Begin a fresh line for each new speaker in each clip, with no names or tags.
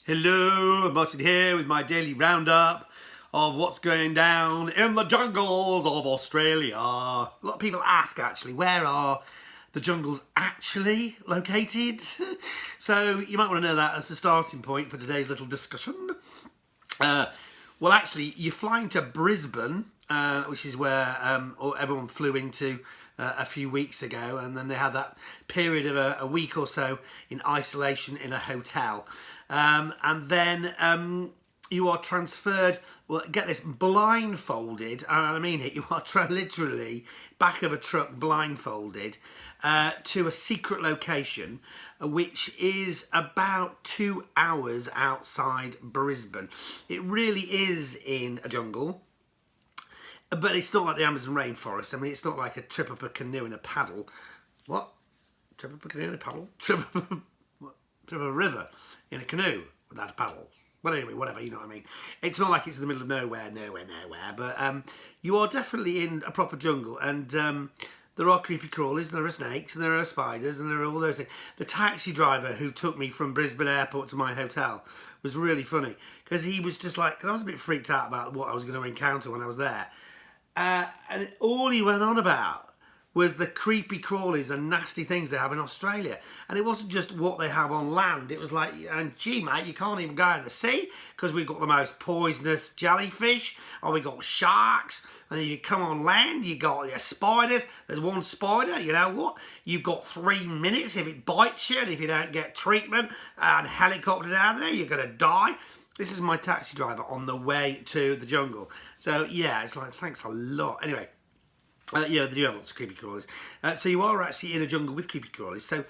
Hello, Martin here with my daily roundup of what's going down in the jungles of Australia. A lot of people ask actually, where are the jungles actually located? So you might want to know that as the starting point for today's little discussion. Well, actually, you're flying to Brisbane, which is where everyone flew into a few weeks ago, and then they had that period of a week or so in isolation in a hotel. And then you are transferred, well, get this, blindfolded, and I mean it, you are literally back of a truck blindfolded to a secret location, which is about 2 hours outside Brisbane. It really is in a jungle, but it's not like the Amazon rainforest. I mean, it's not like a trip up a canoe in a paddle. What? Trip up a canoe in a paddle? Trip up a river in a canoe without a paddle. Well, anyway, whatever, you know what I mean. It's not like it's in the middle of nowhere, but you are definitely in a proper jungle, and there are creepy crawlies, there are snakes, and there are spiders, and there are all those things. The taxi driver who took me from Brisbane Airport to my hotel was really funny, because he was just like, because I was a bit freaked out about what I was going to encounter when I was there, and all he went on about was the creepy crawlies and nasty things they have in Australia. And it wasn't just what they have on land. It was like, and gee, mate, you can't even go in the sea because we've got the most poisonous jellyfish, or we got sharks. And then you come on land, you got your spiders. There's one spider, you know what? You've got 3 minutes if it bites you, and if you don't get treatment and helicopter down there, you're going to die. This is my taxi driver on the way to the jungle. So, yeah, it's like, thanks a lot. Anyway. Yeah, they do have lots of creepy crawlies. So you are actually in a jungle with creepy crawlies. So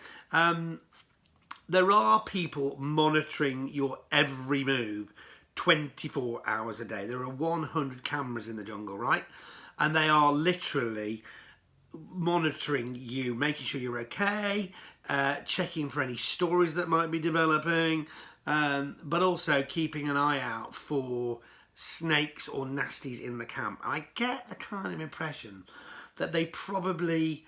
there are people monitoring your every move 24 hours a day. There are 100 cameras in the jungle, right? And they are literally monitoring you, making sure you're okay, checking for any stories that might be developing, but also keeping an eye out for snakes or nasties in the camp. And I get the kind of impression that they probably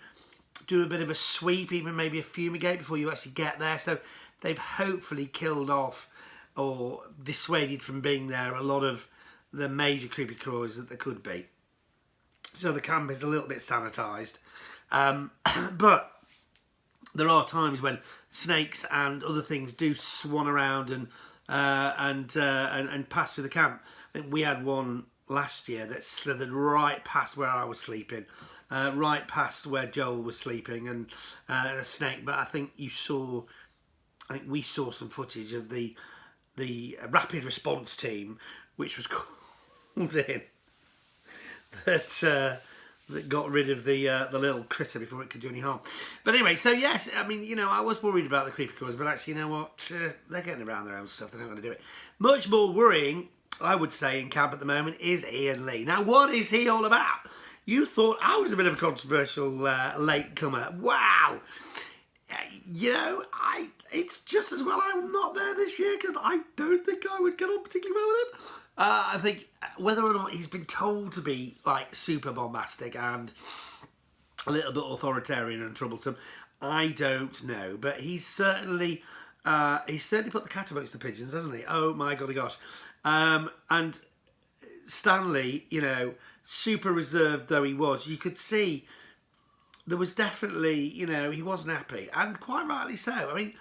do a bit of a sweep, even maybe a fumigate before you actually get there. So they've hopefully killed off or dissuaded from being there a lot of the major creepy crawlies that there could be. So the camp is a little bit sanitised. But there are times when snakes and other things do swan around and pass through the camp. I think we had one last year that slithered right past where I was sleeping, right past where Joel was sleeping, and a snake. But I think we saw some footage of the rapid response team, which was called in, that got rid of the little critter before it could do any harm. But anyway, so yes, I mean, you know, I was worried about the creepy crawlers, but actually, you know what? They're getting around their own stuff. They're not going to do it. Much more worrying, I would say, in camp at the moment is Ian Lee. Now, what is he all about? You thought I was a bit of a controversial latecomer. Wow. You know, it's just as well I'm not there this year, because I don't think I would get on particularly well with him. I think whether or not he's been told to be like super bombastic and a little bit authoritarian and troublesome, I don't know. But he's certainly put the cat amongst the pigeons, hasn't he? Oh my golly gosh. And Stanley, you know, super reserved though he was, you could see there was definitely, you know, he wasn't happy, and quite rightly so. I mean,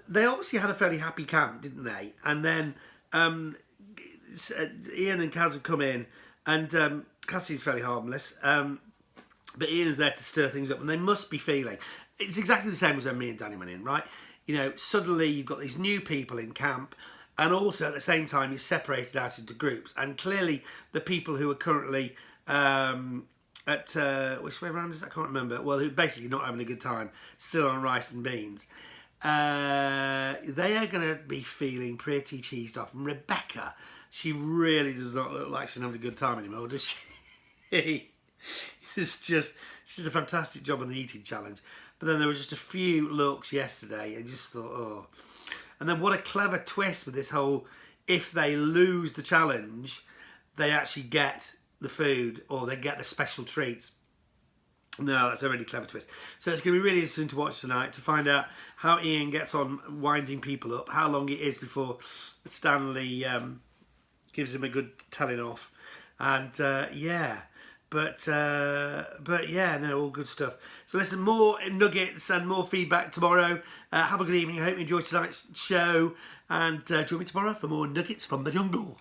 they obviously had a fairly happy camp, didn't they? And then Ian and Kaz have come in, and Cassie's fairly harmless, but Ian's there to stir things up, and they must be feeling it's exactly the same as when me and Danny went in, right? You know, suddenly you've got these new people in camp, and also at the same time you're separated out into groups, and clearly the people who are currently at which way around is that? I can't remember. Well, who basically not having a good time, still on rice and beans. They are going to be feeling pretty cheesed off. And Rebecca, she really does not look like she's having a good time anymore, does she? She did a fantastic job on the eating challenge. But then there were just a few looks yesterday, and just thought, oh. And then what a clever twist with this whole, if they lose the challenge, they actually get the food, or they get the special treats. No, that's a really clever twist. So it's going to be really interesting to watch tonight to find out how Ian gets on winding people up, how long it is before Stanley gives him a good telling off, and yeah. But yeah, no, all good stuff. So listen, more nuggets and more feedback tomorrow. Have a good evening. I hope you enjoyed tonight's show, and join me tomorrow for more nuggets from the jungle.